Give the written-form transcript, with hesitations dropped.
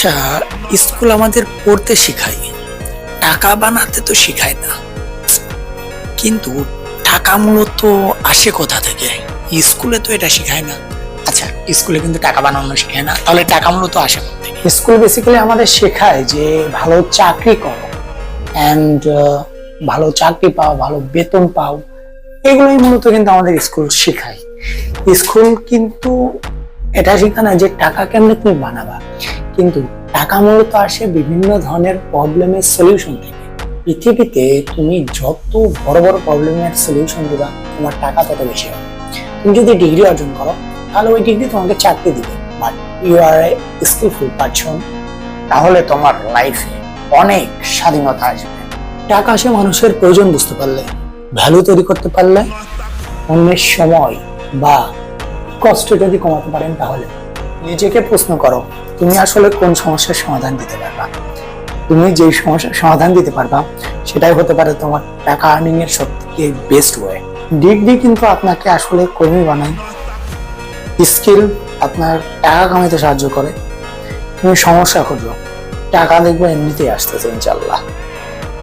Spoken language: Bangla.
আচ্ছা, স্কুল আমাদের পড়তে শেখায়, টাকা বানাতে তো শেখায় না। কিন্তু টাকা মূলত আসে কোথা থেকে? স্কুলে তো এটা শেখায় না। আচ্ছা, স্কুলে কিন্তু টাকা বানানো শেখায় না, তাহলে টাকা মূলত আসে কোথা থেকে? স্কুল বেসিক্যালি আমাদের শেখায় যে ভালো চাকরি করো অ্যান্ড ভালো চাকরি পাও, ভালো বেতন পাও, এগুলোই মূলত কিন্তু আমাদের স্কুল শেখায়। স্কুল কিন্তু এটা শেখায় না যে টাকা কেমনে তুমি বানাবা, কিন্তু টাকা মূলত আসে বিভিন্ন ধরনের প্রবলেমের সলিউশন থেকে। পৃথিবীতে তুমি যত বড় বড় প্রবলেমের সলিউশন দিবা, তোমার টাকা তত বেশি হবে। তুমি যদি ডিগ্রি অর্জন করো, তাহলে ওই ডিগ্রি তোমাকে চাকরি দিবে, but you are a skillful person, তাহলে তোমার লাইফে অনেক স্বাধীনতা আসবে। টাকা আসে মানুষের প্রয়োজন বুঝতে পারলে, ভ্যালু তৈরি করতে পারলে, অন্যের সময় বা কষ্ট যদি কমাতে পারেন। তাহলে নিজেকে প্রশ্ন করো, তুমি আসলে কোন সমস্যার সমাধান দিতে পারবা। তুমি যেই সমস্যার সমাধান দিতে পারবা, সেটাই হতে পারে তোমার টাকা আর্নিং এর সবথেকে বেস্ট ওয়ে। ডিগ্রি কিন্তু আপনাকে আসলে কর্মী বানায়, স্কিল আপনার টাকা কামাইতে সাহায্য করে। তুমি সমস্যা খুঁজো, টাকা দেখবো এমনিতেই আসতেছে ইনশাল্লাহ।